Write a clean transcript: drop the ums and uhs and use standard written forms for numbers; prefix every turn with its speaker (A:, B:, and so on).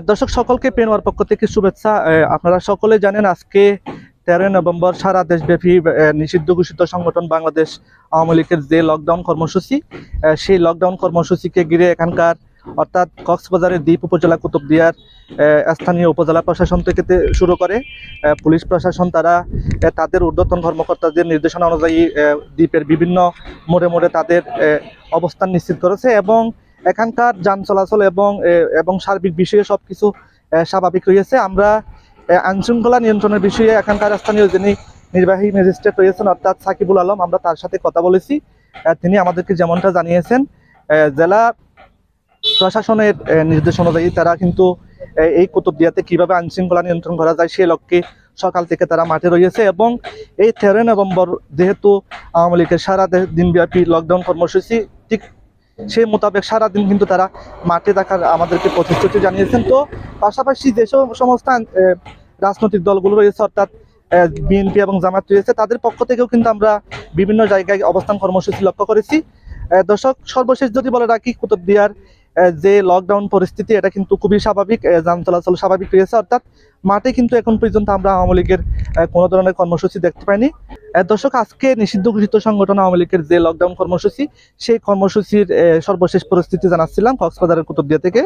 A: দর্শক সকলকে পেনওয়ার পক্ষ থেকে শুভেচ্ছা। আপনারা সকলে জানেন আজকে 13 নভেম্বর সারা দেশব্যাপী নিষিদ্ধ ঘোষিত সংগঠন বাংলাদেশ আওয়ামী লীগের যে লকডাউন কর্মসূচি, সেই লকডাউন কর্মসূচিকে ঘিরে এখানকার অর্থাৎ কক্সবাজারের দ্বীপ উপজেলা কুতুবদিয়ার স্থানীয় উপজেলা প্রশাসন থেকে শুরু করে পুলিশ প্রশাসন, তারা তাদের ঊর্ধ্বতন কর্মকর্তাদের নির্দেশনা অনুযায়ী দ্বীপের বিভিন্ন মোড়ে মোড়ে তাদের অবস্থান নিশ্চিত করেছে এবং এখানকার যান চলাচল এবং সার্বিক বিষয়ে সবকিছু স্বাভাবিক রয়েছে। আমরা আইনশৃঙ্খলা নিয়ন্ত্রণের বিষয়ে এখানকার স্থানীয় যিনি নির্বাহী ম্যাজিস্ট্রেট রয়েছেন অর্থাৎ সাকিবুল আলম, আমরা তার সাথে কথা বলেছি। তিনি আমাদেরকে যেমনটা জানিয়েছেন, জেলা প্রশাসনের নির্দেশ অনুযায়ী তারা কিন্তু এই কুতুবদিয়াতে কিভাবে আইনশৃঙ্খলা নিয়ন্ত্রণ করা যায় সেই লক্ষ্যে সকাল থেকে তারা মাঠে রয়েছে এবং এই 13 নভেম্বর যেহেতু আওয়ামী লীগের সারা দিনব্যাপী লকডাউন কর্মসূচি, ঠিক সেই মোতাবেক সারাদিন কিন্তু তারা মাঠে থাকার আমাদেরকে প্রতিশ্রুতি জানিয়েছেন। তো পাশাপাশি যে সমস্ত রাজনৈতিক দলগুলো রয়েছে অর্থাৎ বিএনপি এবং জামাত রয়েছে, তাদের পক্ষ থেকেও কিন্তু আমরা বিভিন্ন জায়গায় অবস্থান কর্মসূচি লক্ষ্য করেছি। দর্শক, সর্বশেষ যদি বলে রাখি, কুতুবদিয়ার যে লকডাউন পরিস্থিতি এটা কিন্তু খুবই স্বাভাবিক, যান চলাচল স্বাভাবিক রয়েছে, অর্থাৎ মাঠে কিন্তু এখন পর্যন্ত আমরা আওয়ামী লীগের কোনো ধরনের কর্মসূচি দেখতে পাইনি। দর্শক, আজকে নিষিদ্ধ ঘোষিত সংগঠন আওয়ামী লীগের যে লকডাউন কর্মসূচি, সেই কর্মসূচির সর্বশেষ পরিস্থিতি জানাচ্ছিলাম কক্সবাজারের কুতুবদিয়া থেকে।